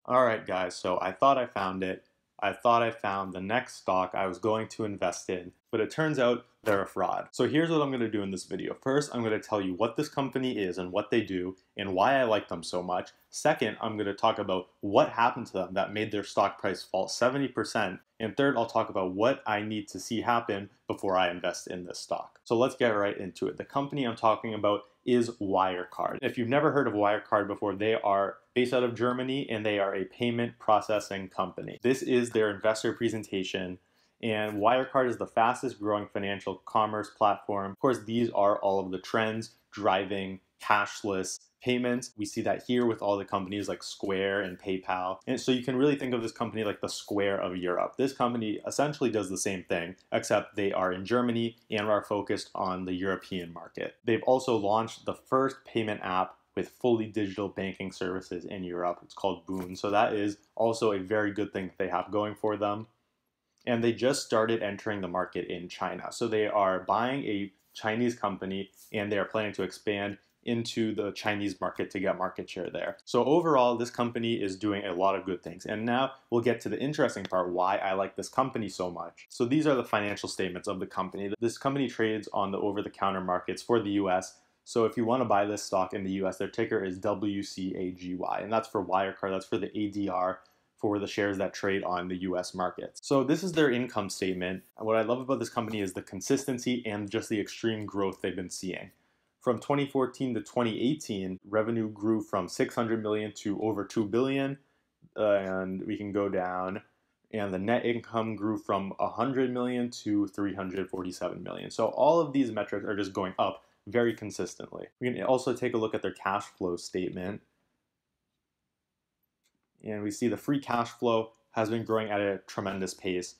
All right, guys, so I thought I found it. I thought I found the next stock I was going to invest in, but it turns out they're a fraud. So here's what I'm going to do in this video. First, I'm going to tell you what this company is and what they do and why I like them so much. Second, I'm going to talk about what happened to them that made their stock price fall 70%. And third, I'll talk about what I need to see happen before I invest in this stock. So let's get right into it. The company I'm talking about is Wirecard. If you've never heard of Wirecard before, they are based out of Germany and they are a payment processing company. This is their investor presentation, and Wirecard is the fastest growing financial commerce platform. Of course, these are all of the trends driving cashless payments. We see that here with all the companies like Square and PayPal. And so you can really think of this company like the Square of Europe. This company essentially does the same thing, except they are in Germany and are focused on the European market. They've also launched the first payment app with fully digital banking services in Europe. It's called Boon. So that is also a very good thing that they have going for them. And they just started entering the market in China. So they are buying a Chinese company and they are planning to expand into the Chinese market to get market share there. So overall, this company is doing a lot of good things. And now we'll get to the interesting part, why I like this company so much. So these are the financial statements of the company. This company trades on the over-the-counter markets for the US. So if you want to buy this stock in the US, their ticker is WCAGY, and that's for Wirecard, that's for the ADR, for the shares that trade on the US markets. So this is their income statement. What I love about this company is the consistency and just the extreme growth they've been seeing. From 2014 to 2018, revenue grew from 600 million to over 2 billion, and we can go down. And the net income grew from 100 million to 347 million. So all of these metrics are just going up very consistently. We can also take a look at their cash flow statement. And we see the free cash flow has been growing at a tremendous pace.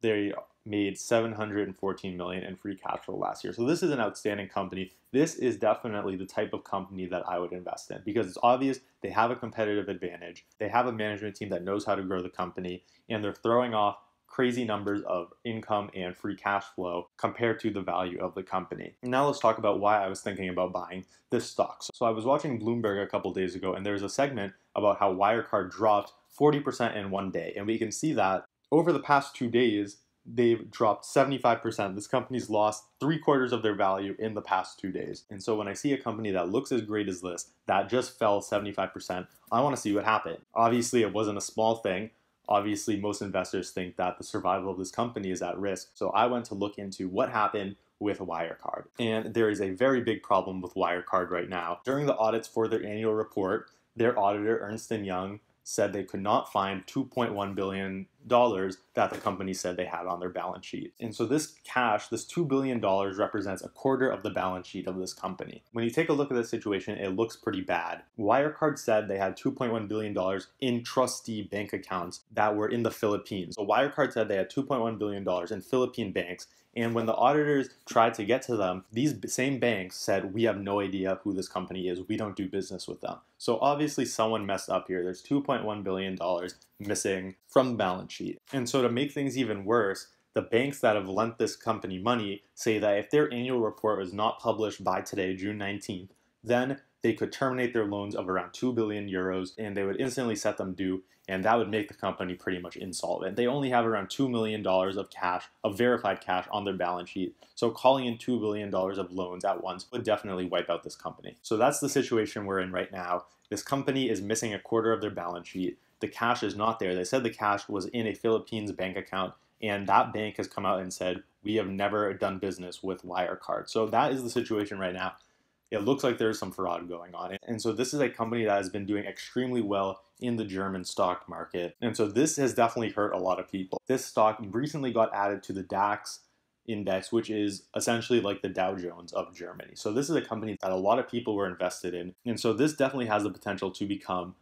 They made 714 million in free cash flow last year. So this is an outstanding company. This is definitely the type of company that I would invest in because it's obvious they have a competitive advantage. They have a management team that knows how to grow the company, and they're throwing off crazy numbers of income and free cash flow compared to the value of the company. Now let's talk about why I was thinking about buying this stock. So I was watching Bloomberg a couple days ago, and there's a segment about how Wirecard dropped 40% in one day. And we can see that over the past 2 days, they've dropped 75%. This company's lost 3/4 of their value in the past 2 days. And so when I see a company that looks as great as this, that just fell 75%, I want to see what happened. Obviously, it wasn't a small thing. Obviously, most investors think that the survival of this company is at risk. So I went to look into what happened with Wirecard. And there is a very big problem with Wirecard right now. During the audits for their annual report, their auditor, Ernst Young, said they could not find $2.1 billion that the company said they had on their balance sheet. And so this cash, this $2 billion represents a quarter of the balance sheet of this company. When you take a look at this situation, it looks pretty bad. Wirecard said they had $2.1 billion in trustee bank accounts that were in the Philippines. So Wirecard said they had $2.1 billion in Philippine banks. And when the auditors tried to get to them, these same banks said, we have no idea who this company is. We don't do business with them. So obviously someone messed up here. There's $2.1 billion missing from the balance sheet. And so to make things even worse, the banks that have lent this company money say that if their annual report was not published by today, June 19th, then they could terminate their loans of around 2 billion euros and they would instantly set them due, and that would make the company pretty much insolvent. They only have around $2 million of cash, of verified cash on their balance sheet. So calling in $2 billion of loans at once would definitely wipe out this company. So that's the situation we're in right now. This company is missing a quarter of their balance sheet. The cash is not there. They said the cash was in a Philippines bank account, and that bank has come out and said, we have never done business with Wirecard. So that is the situation right now. It looks like there's some fraud going on. And so this is a company that has been doing extremely well in the German stock market. And so this has definitely hurt a lot of people. This stock recently got added to the DAX index, which is essentially like the Dow Jones of Germany. So this is a company that a lot of people were invested in. And so this definitely has the potential to become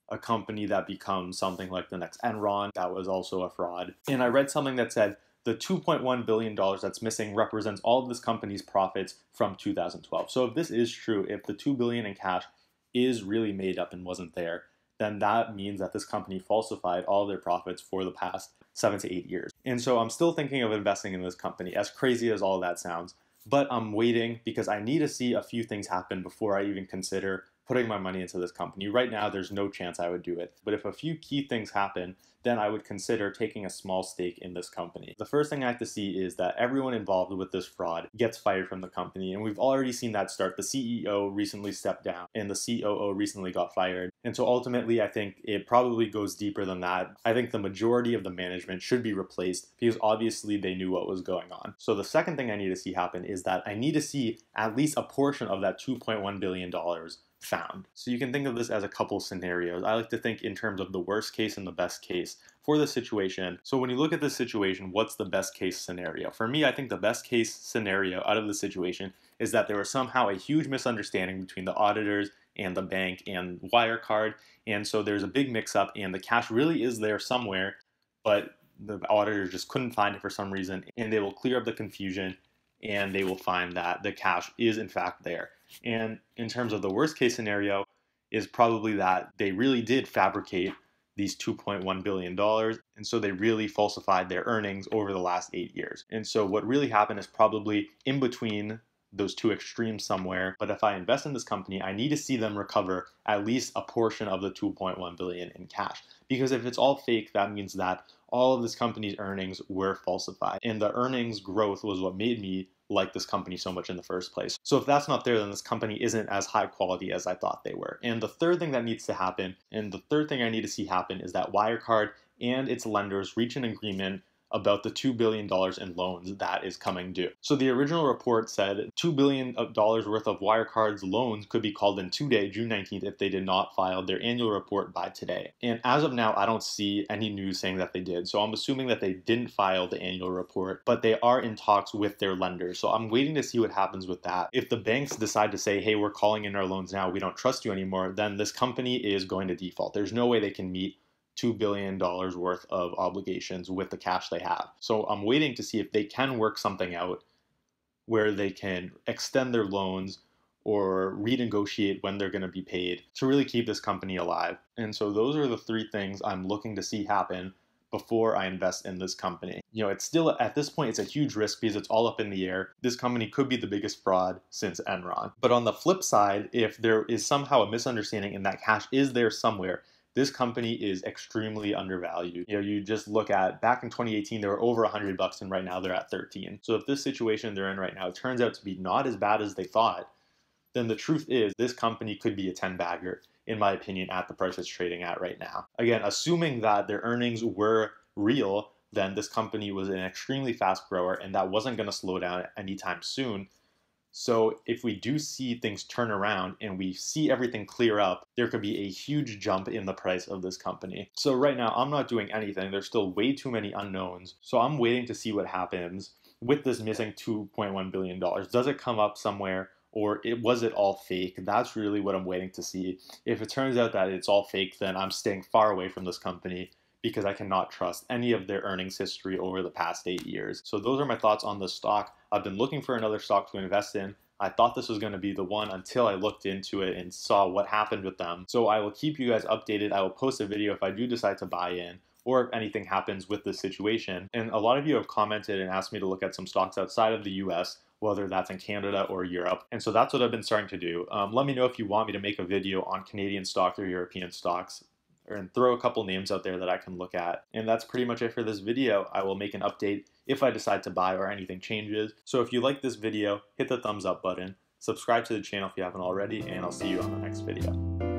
a company that becomes something like the next Enron. That was also a fraud. And I read something that said the $2.1 billion that's missing represents all of this company's profits from 2012. So if this is true, if the $2 billion in cash is really made up and wasn't there, then that means that this company falsified all their profits for the past 7 to 8 years. And so I'm still thinking of investing in this company, as crazy as all that sounds, but I'm waiting because I need to see a few things happen before I even consider putting my money into this company. Right now, there's no chance I would do it. But if a few key things happen, then I would consider taking a small stake in this company. The first thing I have to see is that everyone involved with this fraud gets fired from the company. And we've already seen that start. The CEO recently stepped down and the COO recently got fired. And so ultimately, I think it probably goes deeper than that. I think the majority of the management should be replaced because obviously they knew what was going on. So the second thing I need to see happen is that I need to see at least a portion of that $2.1 billion found. So you can think of this as a couple scenarios. I like to think in terms of the worst case and the best case for the situation. So when you look at this situation, what's the best case scenario? For me, I think the best case scenario out of the situation is that there was somehow a huge misunderstanding between the auditors and the bank and Wirecard. And so there's a big mix up and the cash really is there somewhere, but the auditors just couldn't find it for some reason, and they will clear up the confusion and they will find that the cash is in fact there. And in terms of the worst case scenario is probably that they really did fabricate these $2.1 billion. And so they really falsified their earnings over the last 8 years. And so what really happened is probably in between those two extremes somewhere. But if I invest in this company, I need to see them recover at least a portion of the 2.1 billion in cash. Because if it's all fake, that means that all of this company's earnings were falsified. And the earnings growth was what made me like this company so much in the first place. So if that's not there, then this company isn't as high quality as I thought they were. And the third thing that needs to happen, and the third thing I need to see happen, is that Wirecard and its lenders reach an agreement about the $2 billion in loans that is coming due. So the original report said $2 billion worth of Wirecard's loans could be called in today, June 19th, if they did not file their annual report by today. And as of now, I don't see any news saying that they did. So I'm assuming that they didn't file the annual report, but they are in talks with their lenders. So I'm waiting to see what happens with that. If the banks decide to say, hey, we're calling in our loans now, we don't trust you anymore, then this company is going to default. There's no way they can meet $2 billion worth of obligations with the cash they have. So I'm waiting to see if they can work something out where they can extend their loans or renegotiate when they're going to be paid to really keep this company alive. And so those are the three things I'm looking to see happen before I invest in this company. You know, it's still, at this point, it's a huge risk because it's all up in the air. This company could be the biggest fraud since Enron. But on the flip side, if there is somehow a misunderstanding and that cash is there somewhere, this company is extremely undervalued. You know, you just look at back in 2018, they were over $100 and right now they're at 13. So if this situation they're in right now turns out to be not as bad as they thought, then the truth is this company could be a 10-bagger, in my opinion, at the price it's trading at right now. Again, assuming that their earnings were real, then this company was an extremely fast grower and that wasn't going to slow down anytime soon. So if we do see things turn around and we see everything clear up, there could be a huge jump in the price of this company. So right now, I'm not doing anything. There's still way too many unknowns. So I'm waiting to see what happens with this missing $2.1 billion. Does it come up somewhere? Or was it all fake? That's really what I'm waiting to see. If it turns out that it's all fake, then I'm staying far away from this company because I cannot trust any of their earnings history over the past 8 years. So those are my thoughts on the stock. I've been looking for another stock to invest in. I thought this was going to be the one until I looked into it and saw what happened with them. So I will keep you guys updated. I will post a video if I do decide to buy in or if anything happens with this situation. And a lot of you have commented and asked me to look at some stocks outside of the US, whether that's in Canada or Europe. And so that's what I've been starting to do. Let me know if you want me to make a video on Canadian stocks or European stocks, and throw a couple names out there that I can look at. And that's pretty much it for this video. I will make an update if I decide to buy or anything changes. So if you like this video, hit the thumbs up button, subscribe to the channel if you haven't already, and I'll see you on the next video.